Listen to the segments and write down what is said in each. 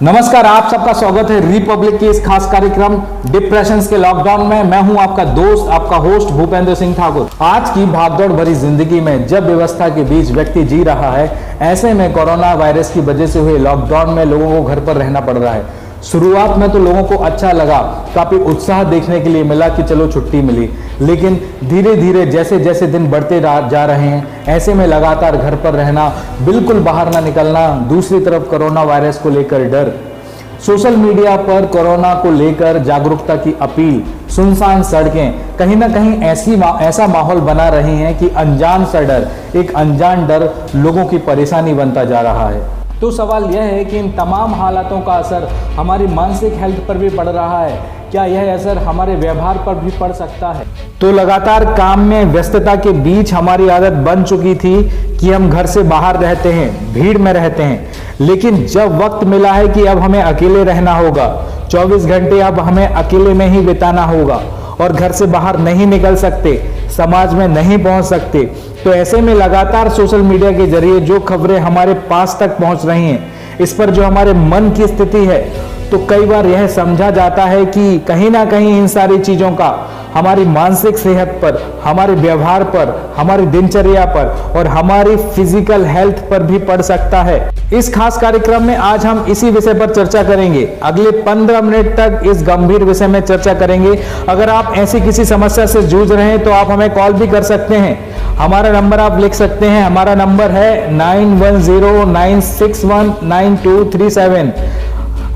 नमस्कार, आप सबका स्वागत है रिपब्लिक के इस खास कार्यक्रम डिप्रेशन के लॉकडाउन में। मैं हूं आपका दोस्त, आपका होस्ट भूपेंद्र सिंह ठाकुर। आज की भागदौड़ भरी जिंदगी में जब व्यवस्था के बीच व्यक्ति जी रहा है, ऐसे में कोरोना वायरस की वजह से हुए लॉकडाउन में लोगों को घर पर रहना पड़ रहा है। शुरुआत में तो लोगों को अच्छा लगा, काफी उत्साह देखने के लिए मिला कि चलो छुट्टी मिली, लेकिन धीरे धीरे जैसे जैसे दिन बढ़ते जा रहे हैं, ऐसे में लगातार घर पर रहना, बिल्कुल बाहर ना निकलना, दूसरी तरफ कोरोना वायरस को लेकर डर, सोशल मीडिया पर कोरोना को लेकर जागरूकता की अपील, सुनसान सड़कें, कहीं ना कहीं ऐसा माहौल बना रही हैं कि अनजान सा डर, एक अनजान डर लोगों की परेशानी बनता जा रहा है। तो सवाल यह है कि इन तमाम हालातों का असर हमारी मानसिक हेल्थ पर भी पड़ रहा है। क्या यह असर हमारे व्यवहार पर भी पड़ सकता है? तो लगातार काम में व्यस्तता के बीच हमारी आदत बन चुकी थी कि हम घर से बाहर रहते हैं, भीड़ में रहते हैं, लेकिन जब वक्त मिला है कि अब हमें अकेले रहना होगा, 24 घंटे अब हमें अकेले में ही बिताना होगा और घर से बाहर नहीं निकल सकते, समाज में नहीं पहुंच सकते, तो ऐसे में लगातार सोशल मीडिया के जरिए जो खबरें हमारे पास तक पहुंच रही हैं, इस पर जो हमारे मन की स्थिति है, तो कई बार यह समझा जाता है कि कहीं ना कहीं इन सारी चीजों का हमारी मानसिक सेहत पर, हमारे व्यवहार पर, हमारी दिनचर्या पर और हमारी फिजिकल हेल्थ पर भी पड़ सकता है। इस खास कार्यक्रम में आज हम इसी विषय पर चर्चा करेंगे। अगले 15 मिनट तक इस गंभीर विषय में चर्चा करेंगे। अगर आप ऐसी किसी समस्या से जूझ रहे हैं तो आप हमें कॉल भी कर सकते हैं। हमारा नंबर आप लिख सकते हैं। हमारा नंबर है 9109619237।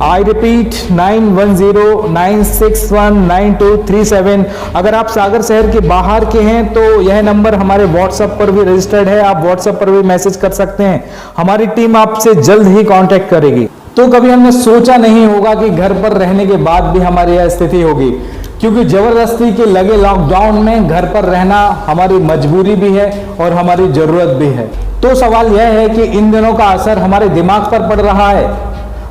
I repeat 9109619237। अगर आप सागर शहर के बाहर के हैं तो यह नंबर हमारे व्हाट्सएप पर भी रजिस्टर्ड है, आप व्हाट्सएप पर भी मैसेज कर सकते हैं। हमारी टीम आपसे जल्द ही कांटेक्ट करेगी। तो कभी हमने सोचा नहीं होगा कि घर पर रहने के बाद भी हमारी यह स्थिति होगी, क्योंकि जबरदस्ती के लगे लॉकडाउन में घर पर रहना हमारी मजबूरी भी है और हमारी जरूरत भी है। तो सवाल यह है कि इन दिनों का असर हमारे दिमाग पर पड़ रहा है,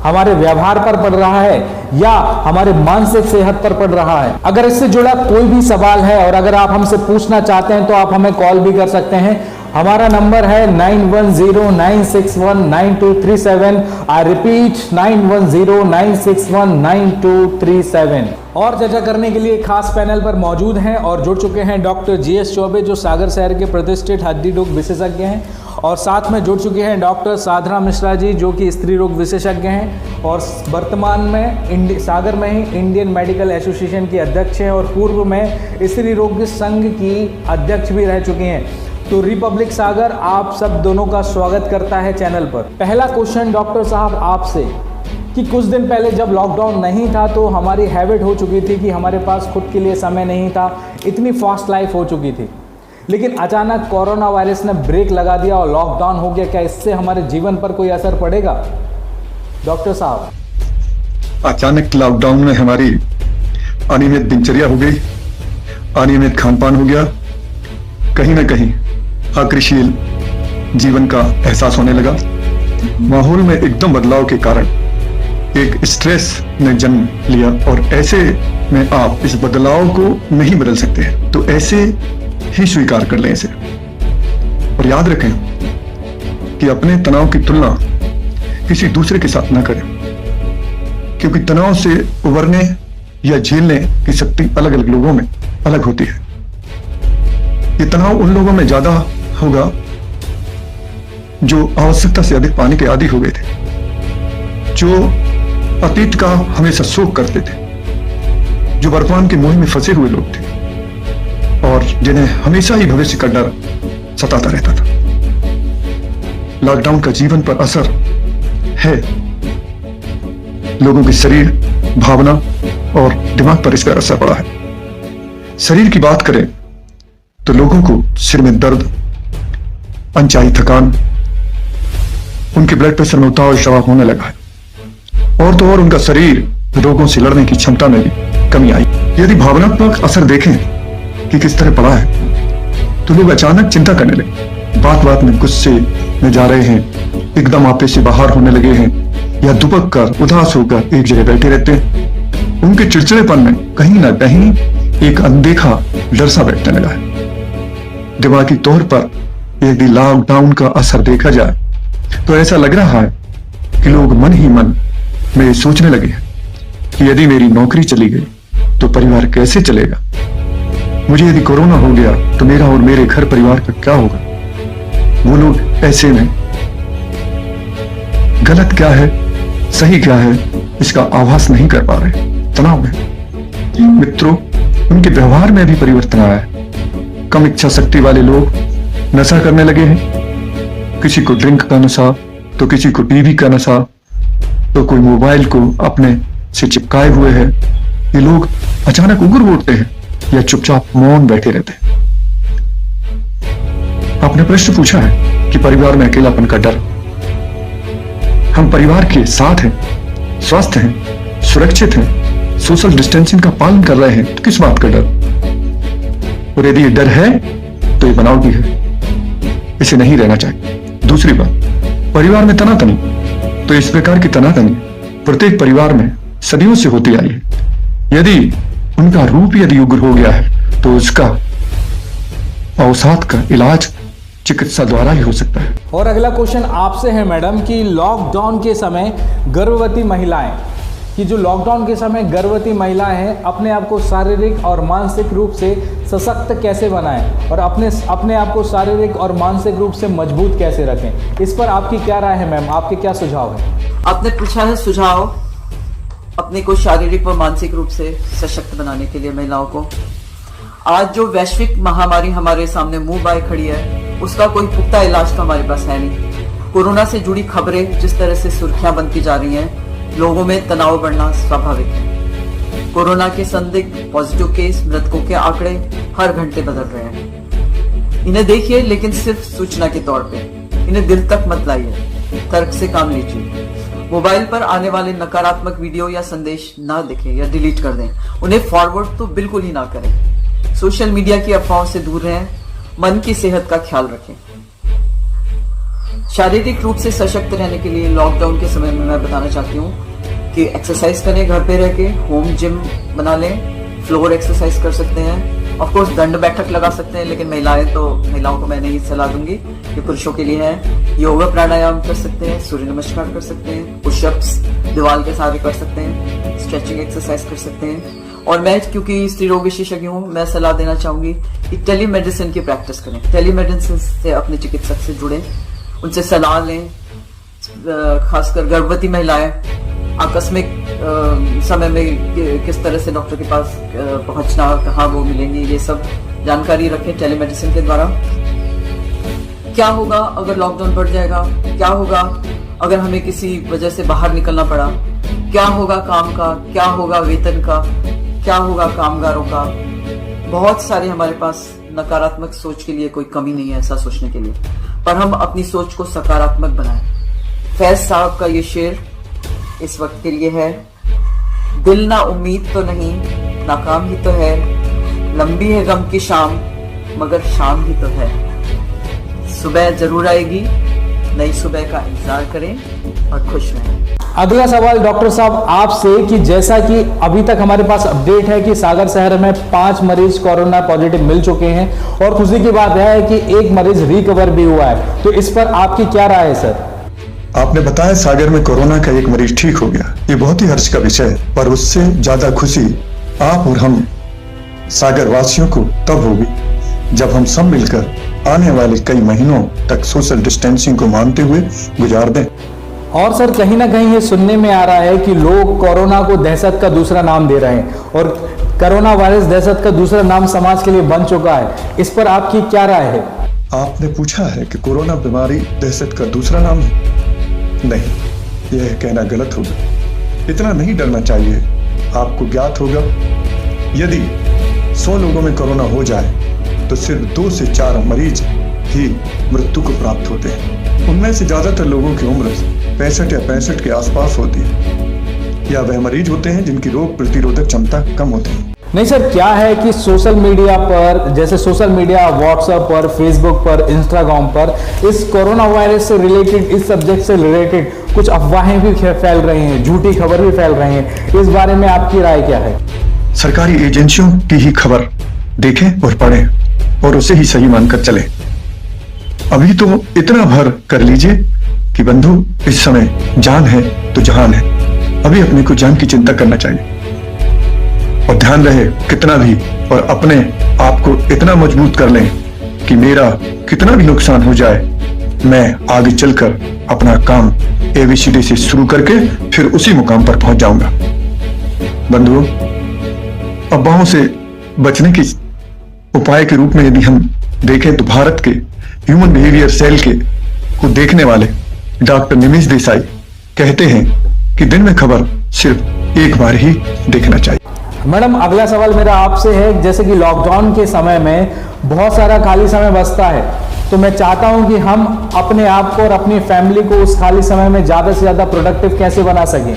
हमारे व्यवहार पर पड़ रहा है या हमारे मानसिक सेहत पर पड़ रहा है। अगर इससे जुड़ा कोई भी सवाल है और अगर आप हमसे पूछना चाहते हैं तो आप हमें कॉल भी कर सकते हैं। हमारा नंबर है 9109619237। I repeat 9109619237। और चर्चा करने के लिए खास पैनल पर मौजूद हैं और जुड़ चुके हैं डॉक्टर जीएस चौबे, जो सागर शहर के प्रतिष्ठित हड्डी रोग विशेषज्ञ हैं, और साथ में जुड़ चुके हैं डॉक्टर साधना मिश्रा जी, जो कि स्त्री रोग विशेषज्ञ हैं और वर्तमान में सागर में ही इंडियन मेडिकल एसोसिएशन की अध्यक्ष हैं और पूर्व में स्त्री रोग संघ की अध्यक्ष भी रह चुकी हैं। तो रिपब्लिक सागर आप सब दोनों का स्वागत करता है चैनल पर। पहला क्वेश्चन डॉक्टर साहब आपसे, कि कुछ दिन पहले जब लॉकडाउन नहीं था तो हमारी हैबिट हो चुकी थी कि हमारे पास खुद के लिए समय नहीं था, इतनी फास्ट लाइफ हो चुकी थी, लेकिन अचानक कोरोना वायरस ने ब्रेक लगा दिया और लॉकडाउन हो गया। क्या इससे हमारे जीवन पर कोई असर पड़ेगा डॉक्टर साहब? अचानक लॉकडाउन में हमारी अनियमित दिनचर्या हो गई, अनियमित खान पान हो गया, कहीं ना कहीं अक्रियशील जीवन का एहसास होने लगा। माहौल में एकदम बदलाव के कारण एक स्ट्रेस ने जन्म लिया और ऐसे में आप इस बदलाव को नहीं बदल सकते हैं, तो ऐसे ही स्वीकार कर लें इसे और याद रखें कि अपने तनाव की तुलना किसी दूसरे के साथ ना करें, क्योंकि तनाव से उबरने या झेलने की शक्ति अलग अलग लोगों में अलग होती है। ये तनाव उन लोगों में ज्यादा होगा जो आवश्यकता से अधिक पानी के आदी हो गए थे, जो अतीत का हमेशा शोक करते थे, जो वर्तमान के मोह में फंसे हुए लोग थे और जिन्हें हमेशा ही भविष्य का डर सताता रहता था। लॉकडाउन का जीवन पर असर है, लोगों के शरीर, भावना और दिमाग पर इसका असर पड़ा है। शरीर की बात करें तो लोगों को सिर में दर्द, अनचाही थकान, उनके ब्लड प्रेशर में उतार चढ़ाव होने लगा है और तो और उनका शरीर रोगों से लड़ने की क्षमता में भी कमी आई। यदि भावनात्मक असर देखें कि किस तरह पड़ा है, तो लोग अचानक चिंता करने लगे, बात बात में गुस्से में जा रहे हैं, एकदम आपे से बाहर होने लगे हैं या दुबक कर उदास होकर एक जगह बैठे रहते हैं। उनके चिड़चिड़ेपन में कहीं ना कहीं एक अनदेखा डर सा बैठने लगा है। दिमागी तौर पर यदि लॉकडाउन का असर देखा जाए तो ऐसा लग रहा है कि लोग मन ही मन में ये सोचने लगे कि यदि मेरी नौकरी चली गई तो परिवार कैसे चलेगा। मुझे यदि कोरोना हो गया तो मेरा और मेरे घर परिवार का क्या होगा। वो लोग ऐसे में गलत क्या है सही क्या है इसका आभास नहीं कर पा रहे, तनाव में। मित्रों, उनके व्यवहार में भी परिवर्तन आया है। कम इच्छा शक्ति वाले लोग नशा करने लगे हैं। किसी को ड्रिंक का नशा, तो किसी को टीवी का नशा, तो कोई मोबाइल को अपने से चिपकाए हुए है। ये लोग अचानक उग्र उठते हैं या चुपचाप मौन बैठे रहते हैं। आपने प्रश्न पूछा है कि परिवार में अकेलापन का डर। हम परिवार के साथ हैं, स्वस्थ हैं, सुरक्षित हैं, सोशल डिस्टेंसिंग का पालन कर रहे हैं, तो किस बात का डर। और यदि ये डर है तो ये बनावटी है, इसे नहीं रहना चाहिए। दूसरी बात, परिवार में तनातनी, तो इस प्रकार की तनातनी प्रत्येक परिवार में सदियों से होती आई है। यदि उनका रूप यदि उग्र हो गया है तो उसका अवसाद का इलाज चिकित्सा द्वारा ही हो सकता है। और अगला क्वेश्चन आपसे है मैडम कि लॉकडाउन के समय गर्भवती महिलाएं कि जो लॉकडाउन के समय गर्भवती महिलाएं हैं अपने आप को शारीरिक और मानसिक रूप से सशक्त कैसे बनाएं और अपने आप को शारीरिक और मानसिक रूप से मजबूत कैसे रखें। इस पर आपकी क्या राय है मैम, आपके क्या सुझाव है? आपने पूछा है सुझाव अपने को शारीरिक व मानसिक रूप से सशक्त बनाने के लिए महिलाओं को। आज जो वैश्विक महामारी हमारे सामने मुंह बाए खड़ी है उसका कोई पुख्ता इलाज तो हमारे पास है नहीं। कोरोना से जुड़ी खबरें जिस तरह से सुर्खियां बनती जा रही हैं, लोगों में तनाव बढ़ना स्वाभाविक है। कोरोना के संदिग्ध पॉजिटिव केस, मृतकों के आंकड़े हर घंटे बदल रहे हैं। इन्हें देखिए लेकिन सिर्फ सूचना के तौर पे, इन्हें दिल तक मत लाइए, तर्क से काम लीजिए। मोबाइल पर आने वाले नकारात्मक वीडियो या संदेश ना देखें या डिलीट कर दें, उन्हें फॉरवर्ड तो बिल्कुल ही ना करें। सोशल मीडिया की अफवाहों से दूर रहें, मन की सेहत का ख्याल रखें। शारीरिक रूप से सशक्त रहने के लिए लॉकडाउन के समय में मैं बताना चाहती हूँ कि एक्सरसाइज करें, घर पे रह के होम जिम बना लें, फ्लोर एक्सरसाइज कर सकते हैं। ऑफ कोर्स दंड बैठक लगा सकते हैं, लेकिन महिलाओं को मैं नहीं सलाह दूंगी, ये पुरुषों के लिए है। योगा प्राणायाम कर सकते हैं, सूर्य नमस्कार कर सकते हैं, पुशअप्स दीवार के सहारे कर सकते हैं, स्ट्रेचिंग एक्सरसाइज कर सकते हैं। और मैं क्योंकि स्त्री रोग विशेषज्ञ हूँ, मैं सलाह देना चाहूंगी कि टेलीमेडिसिन की प्रैक्टिस करें। टेलीमेडिसिन से अपने चिकित्सक से जुड़े, उनसे सलाह लें। खासकर गर्भवती महिलाएं आकस्मिक समय में किस तरह से डॉक्टर के पास पहुंचना, कहाँ वो मिलेंगी, ये सब जानकारी रखें टेलीमेडिसिन के द्वारा। क्या होगा अगर लॉकडाउन बढ़ जाएगा, क्या होगा अगर हमें किसी वजह से बाहर निकलना पड़ा, क्या होगा काम का, क्या होगा वेतन का, क्या होगा कामगारों का। बहुत सारे हमारे पास नकारात्मक सोच के लिए कोई कमी नहीं है ऐसा सोचने के लिए, पर हम अपनी सोच को सकारात्मक बनाएं। फैज साहब का ये शेर इस वक्त के लिए है, दिल ना उम्मीद तो नहीं, नाकाम ही तो है, लंबी है गम की शाम मगर शाम ही तो है, सुबह जरूर आएगी, नई सुबह का इंतजार करें और खुश रहें। अगला सवाल डॉक्टर साहब आपसे कि जैसा कि अभी तक हमारे पास अपडेट है कि सागर शहर में 5 मरीज कोरोना पॉजिटिव मिल चुके हैं और खुशी की बात है कि 1 मरीज रिकवर भी हुआ है, तो इस पर आपकी क्या राय है सर? आपने बताया सागर में कोरोना का 1 मरीज ठीक हो गया, ये बहुत ही हर्ष का विषय है, पर उससे ज्यादा खुशी आप और हम सागर वासियों को तब होगी जब हम सब मिलकर आने वाले कई महीनों तक सोशल डिस्टेंसिंग को मानते हुए गुजार दें। और सर कहीं ना कहीं ये सुनने में आ रहा है कि लोग कोरोना को दहशत का दूसरा नाम दे रहे हैं और कोरोना वायरस दहशत का दूसरा नाम समाज के लिए बन चुका है, इस पर आपकी क्या राय है? आपने पूछा है कि कोरोना बीमारी दहशत का दूसरा नाम है। नहीं, यह कहना गलत होगा। इतना नहीं डरना चाहिए। आपको ज्ञात होगा यदि 100 लोगों में कोरोना हो जाए तो सिर्फ 2 से 4 मरीज ही मृत्यु को प्राप्त होते हैं। उनमें से ज्यादातर लोगों की उम्र 65 या 65 के आसपास होती है, या वह मरीज होते हैं जिनकी रोग प्रतिरोधक क्षमता कम होती है। नहीं सर, क्या है कि सोशल मीडिया पर, जैसे सोशल मीडिया व्हाट्सएप पर, फेसबुक पर, इंस्टाग्राम पर इस कोरोना वायरस से रिलेटेड, इस सब्जेक्ट से रिलेटेड कुछ अफवाहें भी फैल रही हैं, झूठी खबर भी फैल रही हैं, इस बारे में आपकी राय क्या है? सरकारी एजेंसियों की ही खबर देखें और पढ़ें और उसे ही सही मानकर चलें। अभी तो इतना भर कर लीजिए कि बंधु इस समय जान है तो जहान है। अभी अपने को जान की चिंता करना चाहिए और ध्यान रहे कितना भी, और अपने आप को इतना मजबूत कर लें कि मेरा कितना भी नुकसान हो जाए, मैं आगे चलकर अपना काम ABCD से शुरू करके फिर उसी मुकाम पर पहुंच जाऊंगा। बंधुओं, अफवाहों से बचने के उपाय के रूप में यदि हम देखें तो भारत के ह्यूमन बिहेवियर सेल को देखने वाले डॉक्टर निमिष देसाई कहते हैं कि दिन में खबर सिर्फ एक बार ही देखना चाहिए। मैडम, अगला सवाल मेरा आपसे है, जैसे कि लॉकडाउन के समय में बहुत सारा खाली समय बचता है, तो मैं चाहता हूं कि हम अपने आप को और अपनी फैमिली को उस खाली समय में ज़्यादा से ज़्यादा प्रोडक्टिव कैसे बना सकें।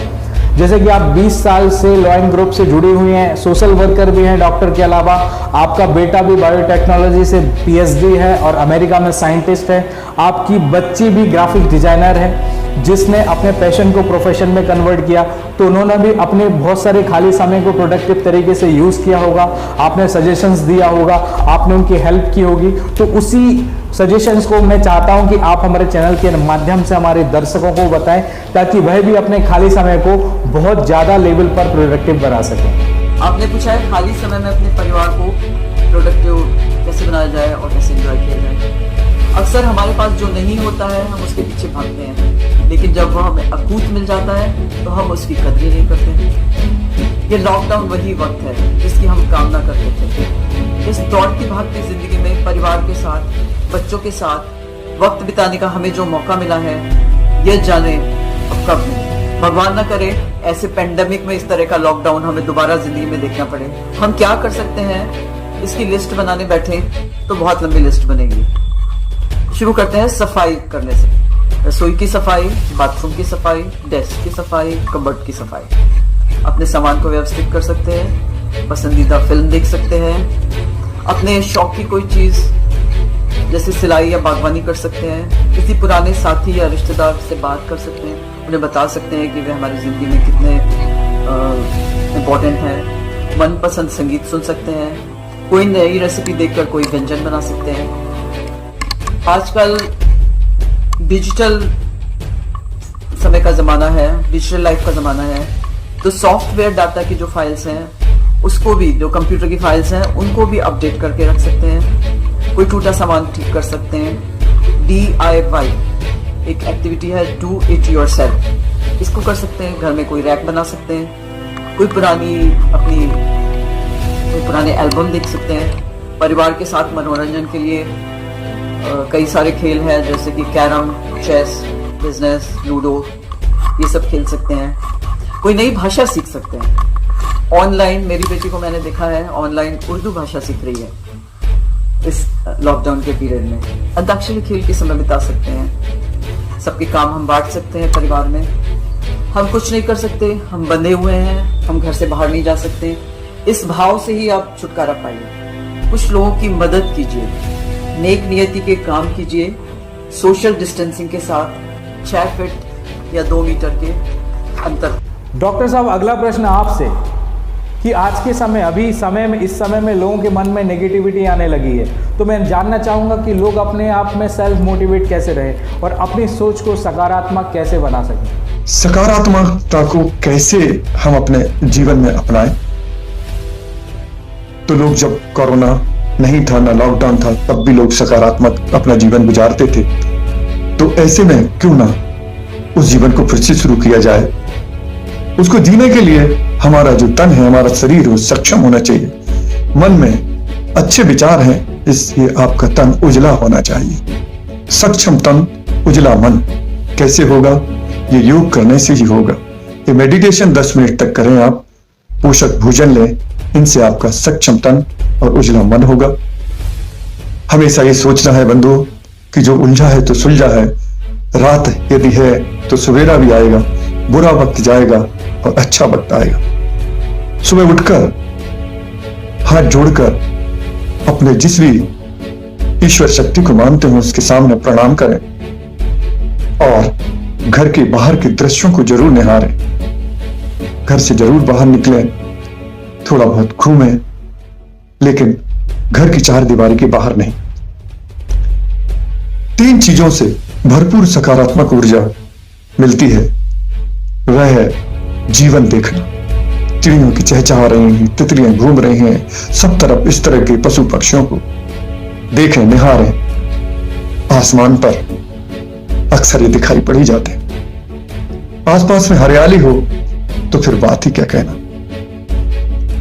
जैसे कि आप 20 साल से लॉयन ग्रुप से जुड़ी हुई हैं, सोशल वर्कर भी हैं डॉक्टर के अलावा, आपका बेटा भी बायोटेक्नोलॉजी से PhD है और अमेरिका में साइंटिस्ट है, आपकी बच्ची भी ग्राफिक डिजाइनर है जिसने अपने पैशन को प्रोफेशन में कन्वर्ट किया, तो उन्होंने भी अपने बहुत सारे खाली समय को प्रोडक्टिव तरीके से यूज़ किया होगा, आपने सजेशंस दिया होगा, आपने उनकी हेल्प की होगी। तो उसी सजेशंस को मैं चाहता हूं कि आप हमारे चैनल के माध्यम से हमारे दर्शकों को बताएं ताकि वह भी अपने खाली समय को बहुत ज़्यादा लेवल पर प्रोडक्टिव बना सकें। आपने पूछा है खाली समय में अपने परिवार को प्रोडक्टिव कैसे बनाया जाए और कैसे एंजॉय किया जाए। अक्सर हमारे पास जो नहीं होता है हम उसके पीछे भागते हैं, लेकिन जब वह हमें अकूत मिल जाता है तो हम उसकी कदर नहीं करते। ये लॉकडाउन वही वक्त है जिसकी हम कामना करते थे। इस दौड़ती भागती जिंदगी में परिवार के साथ, बच्चों के साथ वक्त बिताने का हमें जो मौका मिला है, ये जाने अब कब मिले। भगवान न करे ऐसे पेंडेमिक में इस तरह का लॉकडाउन हमें दोबारा जिंदगी में देखना पड़े। हम क्या कर सकते हैं, इसकी लिस्ट बनाने बैठे तो बहुत लंबी लिस्ट बनेगी। शुरू करते हैं सफाई करने से। रसोई की सफाई, बाथरूम की सफाई, डेस्क की सफाई, कबर्ड की सफाई। अपने सामान को व्यवस्थित कर सकते हैं, पसंदीदा फिल्म देख सकते हैं, अपने शौक की कोई चीज जैसे सिलाई या बागवानी कर सकते हैं, किसी पुराने साथी या रिश्तेदार से बात कर सकते हैं, उन्हें बता सकते हैं कि वे हमारी जिंदगी में कितने इम्पोर्टेंट हैं। मनपसंद संगीत सुन सकते हैं, कोई नई रेसिपी देखकर कोई व्यंजन बना सकते हैं। आजकल डिजिटल समय का ज़माना है, डिजिटल लाइफ का ज़माना है, तो सॉफ्टवेयर डाटा की जो फाइल्स हैं उसको भी, जो कंप्यूटर की फाइल्स हैं उनको भी अपडेट करके रख सकते हैं। कोई टूटा सामान ठीक कर सकते हैं। DIY एक एक्टिविटी है, डू इट योरसेल्फ, इसको कर सकते हैं। घर में कोई रैक बना सकते हैं, कोई पुराने एल्बम देख सकते हैं। परिवार के साथ मनोरंजन के लिए कई सारे खेल हैं जैसे कि कैरम, चेस, बिजनेस, लूडो, ये सब खेल सकते हैं। कोई नई भाषा सीख सकते हैं। ऑनलाइन मेरी बेटी को मैंने देखा है ऑनलाइन उर्दू भाषा सीख रही है इस लॉकडाउन के पीरियड में। अंताक्षरी खेल के समय बिता सकते हैं। सबके काम हम बांट सकते हैं परिवार में। हम कुछ नहीं कर सकते, हम बंधे हुए हैं, हम घर से बाहर नहीं जा सकते। इस भाव से ही आप छुटकारा पाइए। कुछ लोगों की मदद कीजिए, नेक नियति के काम कीजिए, सोशल डिस्टेंसिंग के साथ 6 फीट या 2 मीटर के अंतर। डॉक्टर साहब, अगला प्रश्न आपसे कि आज के समय, इस समय में लोगों के मन में नेगेटिविटी आने लगी है, तो मैं जानना चाहूँगा कि लोग अपने आप में सेल्फ मोटिवेट कैसे रहे और अपनी सोच को सकारात्मक कैसे बना सकें। सकारात्मकता को कैसे हम अपने जीवन में अपनाएं। तो लोग जब कोरोना नहीं था, ना लॉकडाउन था, तब भी लोग सकारात्मक अपना जीवन गुजारते थे। तो ऐसे में क्यों ना उस जीवन को फिर से शुरू किया जाए। उसको जीने के लिए हमारा जो तन है, हमारा शरीर, वो सक्षम होना चाहिए। मन में अच्छे विचार हैं, इसलिए आपका तन उजला होना चाहिए। सक्षम तन, उजला मन कैसे होगा? ये योग करने से ही होगा। ये मेडिटेशन 10 मिनट तक करें आप, पोषक भोजन लें, इनसे आपका सक्षम तन और उजला मन होगा। हमेशा ये सोचना है बंधुओं कि जो उलझा है तो सुलझा है। रात यदि है तो सवेरा भी आएगा, बुरा वक्त जाएगा और अच्छा वक्त आएगा। सुबह उठकर हाथ जोड़कर अपने जिस भी ईश्वर शक्ति को मानते हो उसके सामने प्रणाम करें और घर के बाहर के दृश्यों को जरूर निहारें। घर से जरूर बाहर निकलें, थोड़ा बहुत घूमें, लेकिन घर की 4 दीवारी के बाहर नहीं। 3 चीजों से भरपूर सकारात्मक ऊर्जा मिलती है। वह है जीवन देखना, चिड़ियों की चहचहा रही हैं, तितलियां घूम रही हैं, सब तरफ इस तरह के पशु पक्षियों को देखें, निहारें। आसमान पर अक्सर ये दिखाई पड़ ही जाते हैं। आसपास में हरियाली हो तो फिर बात ही क्या कहना।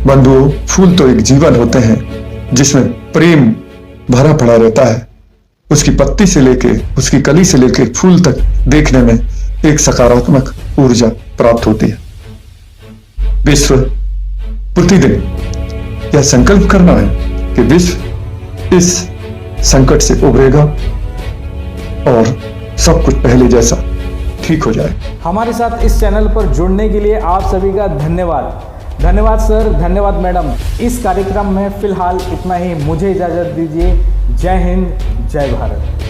बंधुओं, फूल तो एक जीवन होते हैं जिसमें प्रेम भरा पड़ा रहता है। उसकी पत्ती से लेके, उसकी कली से लेके फूल तक देखने में एक सकारात्मक ऊर्जा प्राप्त होती है। विश्व प्रतिदिन यह संकल्प करना है कि विश्व इस संकट से उभरेगा और सब कुछ पहले जैसा ठीक हो जाए। हमारे साथ इस चैनल पर जुड़ने के लिए आप सभी का धन्यवाद। धन्यवाद सर, धन्यवाद मैडम। इस कार्यक्रम में फिलहाल इतना ही। मुझे इजाजत दीजिए। जय हिंद, जय भारत।